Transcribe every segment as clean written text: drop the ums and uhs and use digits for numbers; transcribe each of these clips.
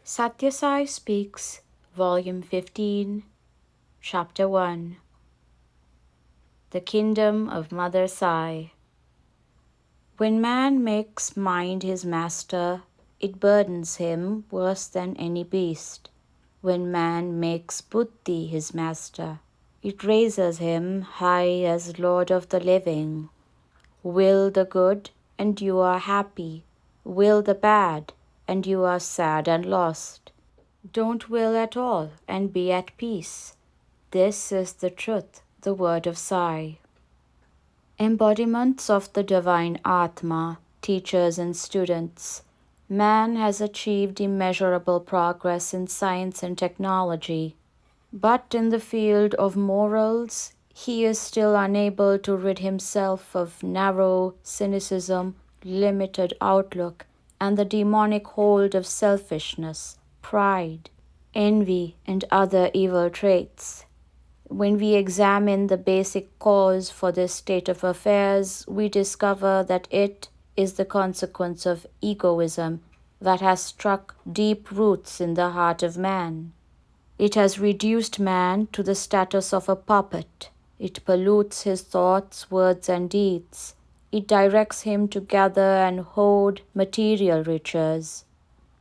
Sathya Sai Speaks, Volume 15, Chapter 1. The Kingdom of Mother Sai. When man makes mind his master, it burdens him worse than any beast. When man makes buddhi his master, it raises him high as Lord of the living. Will the good, and you are happy. Will the bad, and you are sad and lost. Don't will at all, and be at peace. This is the truth, the word of Sai. Embodiments of the divine Atma, teachers and students, man has achieved immeasurable progress in science and technology. But in the field of morals, he is still unable to rid himself of narrow cynicism, limited outlook, and the demonic hold of selfishness, pride, envy, and other evil traits. When we examine the basic cause for this state of affairs, we discover that it is the consequence of egoism that has struck deep roots in the heart of man. It has reduced man to the status of a puppet. It pollutes his thoughts, words, and deeds. It directs him to gather and hoard material riches.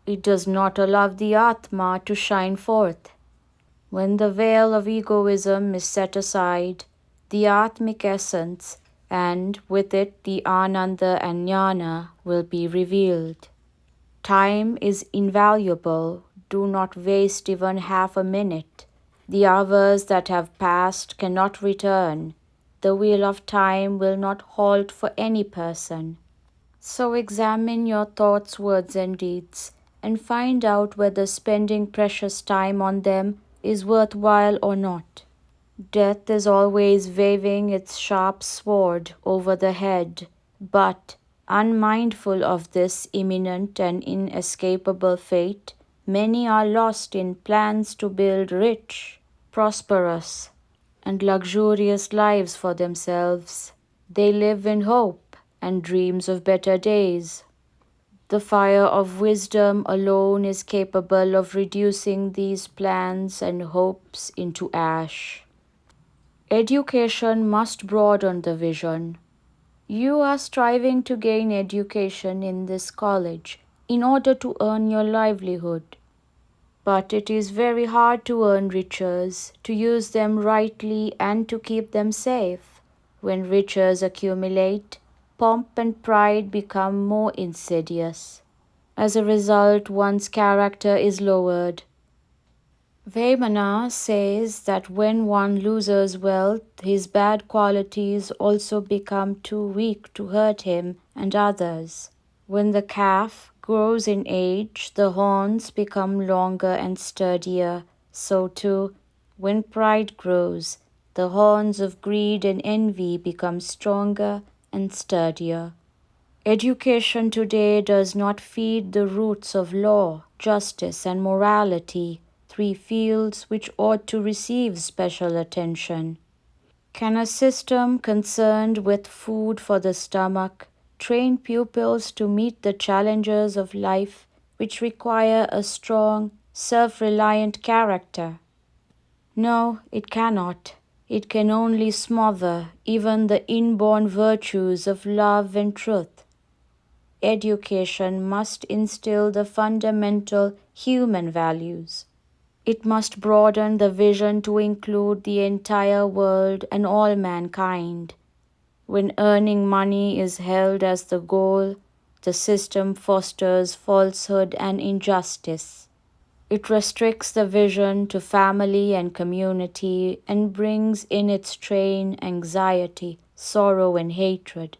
It does not allow the Atma to shine forth. When the veil of egoism is set aside, the Atmic essence, and with it the Ananda and Jnana, will be revealed. Time is invaluable. Do not waste even half a minute. The hours that have passed cannot return. The wheel of time will not halt for any person. So examine your thoughts, words, and deeds, and find out whether spending precious time on them is worthwhile or not. Death is always waving its sharp sword over the head, but, unmindful of this imminent and inescapable fate, many are lost in plans to build rich, prosperous, and luxurious lives for themselves. They live in hope and dreams of better days. The fire of wisdom alone is capable of reducing these plans and hopes into ash. Education must broaden the vision. You are striving to gain education in this college in order to earn your livelihood. But it is very hard to earn riches, to use them rightly, and to keep them safe. When riches accumulate, pomp and pride become more insidious. As a result, one's character is lowered. Vemana says that when one loses wealth, his bad qualities also become too weak to hurt him and others. When the calf grows in age, the horns become longer and sturdier. So too, when pride grows, the horns of greed and envy become stronger and sturdier. Education today does not feed the roots of law, justice, and morality, three fields which ought to receive special attention. Can a system concerned with food for the stomach train pupils to meet the challenges of life which require a strong, self-reliant character? No, it cannot. It can only smother even the inborn virtues of love and truth. Education must instill the fundamental human values. It must broaden the vision to include the entire world and all mankind. When earning money is held as the goal, the system fosters falsehood and injustice. It restricts the vision to family and community and brings in its train anxiety, sorrow, and hatred.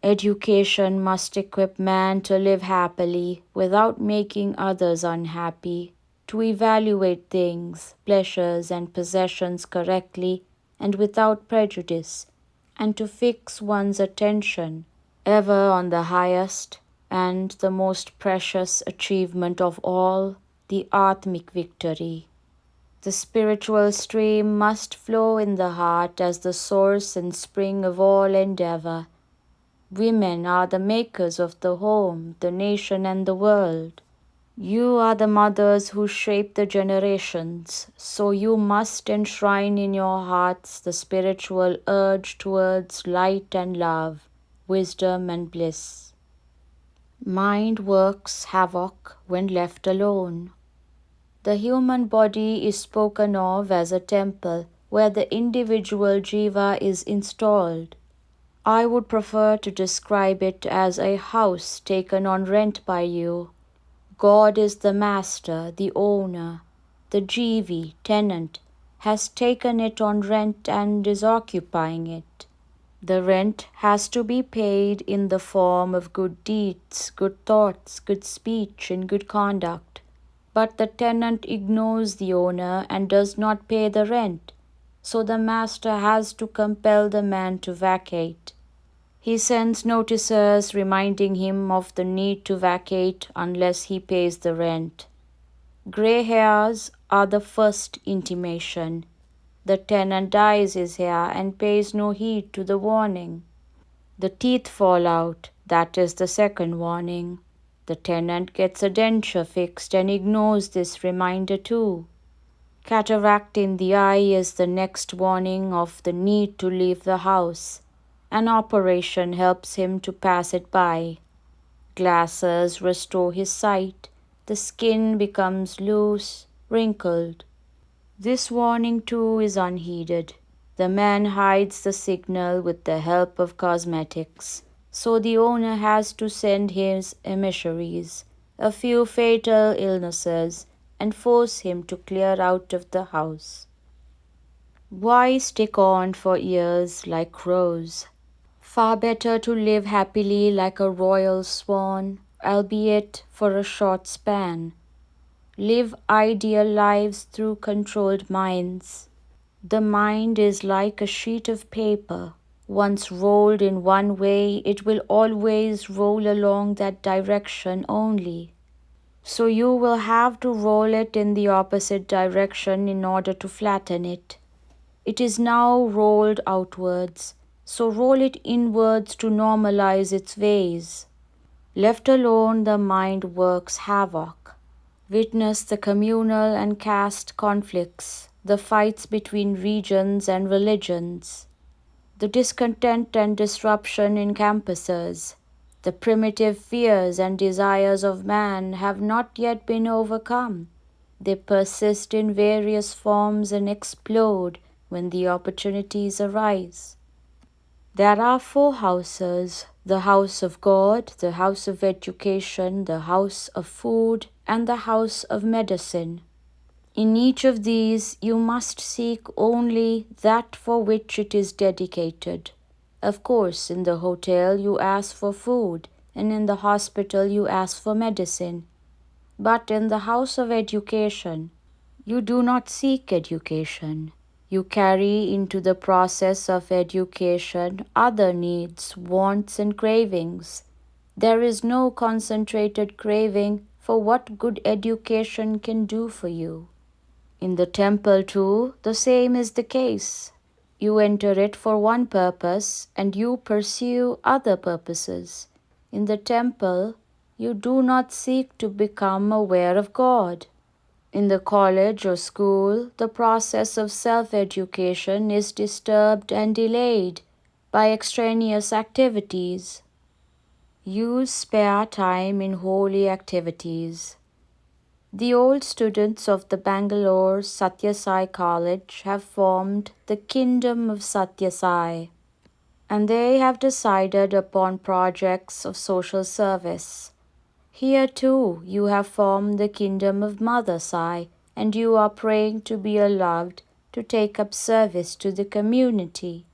Education must equip man to live happily without making others unhappy, to evaluate things, pleasures, and possessions correctly and without prejudice, and to fix one's attention ever on the highest and the most precious achievement of all, the Atmic victory. The spiritual stream must flow in the heart as the source and spring of all endeavor. Women are the makers of the home, the nation, and the world. You are the mothers who shape the generations, so you must enshrine in your hearts the spiritual urge towards light and love, wisdom and bliss. Mind works havoc when left alone. The human body is spoken of as a temple where the individual jiva is installed. I would prefer to describe it as a house taken on rent by you. God is the master, the owner. The jivi, tenant, has taken it on rent and is occupying it. The rent has to be paid in the form of good deeds, good thoughts, good speech, and good conduct. But the tenant ignores the owner and does not pay the rent, so the master has to compel the man to vacate. He sends notices reminding him of the need to vacate unless he pays the rent. Grey hairs are the first intimation. The tenant dyes his hair and pays no heed to the warning. The teeth fall out, that is the second warning. The tenant gets a denture fixed and ignores this reminder too. Cataract in the eye is the next warning of the need to leave the house. An operation helps him to pass it by. Glasses restore his sight. The skin becomes loose, wrinkled. This warning too is unheeded. The man hides the signal with the help of cosmetics, so the owner has to send his emissaries, a few fatal illnesses, and force him to clear out of the house. Why stick on for years like crows? Far better to live happily like a royal swan, albeit for a short span. Live ideal lives through controlled minds. The mind is like a sheet of paper. Once rolled in one way, it will always roll along that direction only. So you will have to roll it in the opposite direction in order to flatten it. It is now rolled outwards, so roll it inwards to normalize its ways. Left alone, the mind works havoc. Witness the communal and caste conflicts, the fights between regions and religions, the discontent and disruption in campuses. The primitive fears and desires of man have not yet been overcome. They persist in various forms and explode when the opportunities arise. There are 4 houses: the house of God, the house of education, the house of food, and the house of medicine. In each of these, you must seek only that for which it is dedicated. Of course, in the hotel you ask for food, and in the hospital you ask for medicine. But in the house of education, you do not seek education. You carry into the process of education other needs, wants, and cravings. There is no concentrated craving for what good education can do for you. In the temple, too, the same is the case. You enter it for one purpose and you pursue other purposes. In the temple, you do not seek to become aware of God. In the college or school, the process of self-education is disturbed and delayed by extraneous activities. Use spare time in holy activities. The old students of the Bangalore Sathya Sai College have formed the Kindom of Sathya Sai, and they have decided upon projects of social service. Here too you have formed the kingdom of Mother Sai, and you are praying to be allowed to take up service to the community.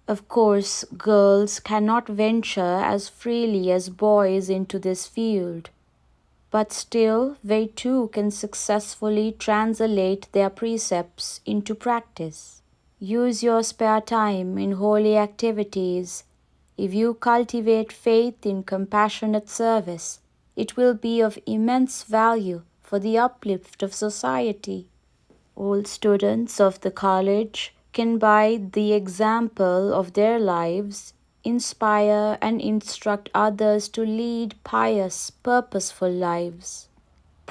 Of course, girls cannot venture as freely as boys into this field, but still they too can successfully translate their precepts into practice. Use your spare time in holy activities. If you cultivate faith in compassionate service, it will be of immense value for the uplift of society. All students of the college can, by the example of their lives, inspire and instruct others to lead pious, purposeful lives.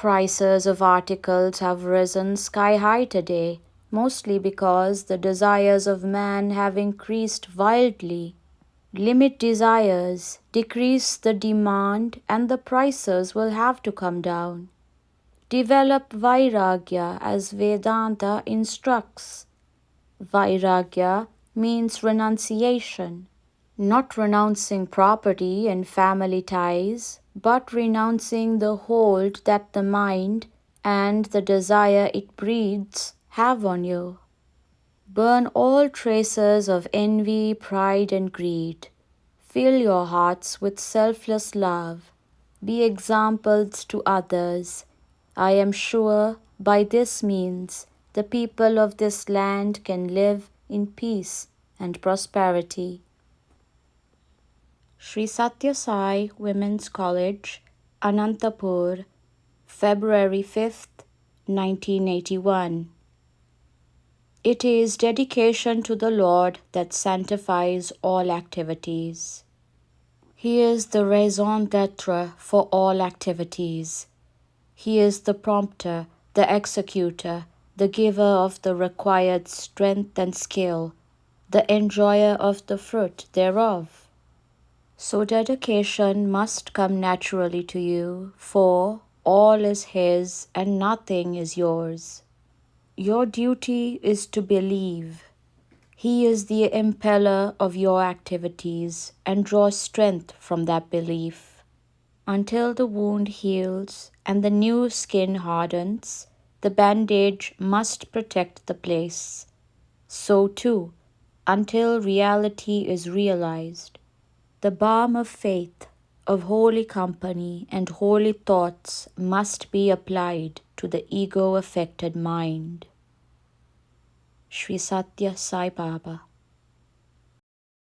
Prices of articles have risen sky high today, mostly because the desires of man have increased wildly. Limit desires, decrease the demand, and the prices will have to come down. Develop Vairagya as Vedanta instructs. Vairagya means renunciation, not renouncing property and family ties, but renouncing the hold that the mind and the desire it breeds have on you. Burn all traces of envy, pride, and greed. Fill your hearts with selfless love. Be examples to others. I am sure by this means the people of this land can live in peace and prosperity. Sri Sathya Sai Women's College, Anantapur, February 5th, 1981. It is dedication to the Lord that sanctifies all activities. He is the raison d'être for all activities. He is the prompter, the executor, the giver of the required strength and skill, the enjoyer of the fruit thereof. So dedication must come naturally to you, for all is His and nothing is yours. Your duty is to believe. He is the impeller of your activities and draw strength from that belief. Until the wound heals and the new skin hardens, the bandage must protect the place. So too, until reality is realized, the balm of faith, of holy company and holy thoughts must be applied to the ego-affected mind. Sri Sathya Sai Baba.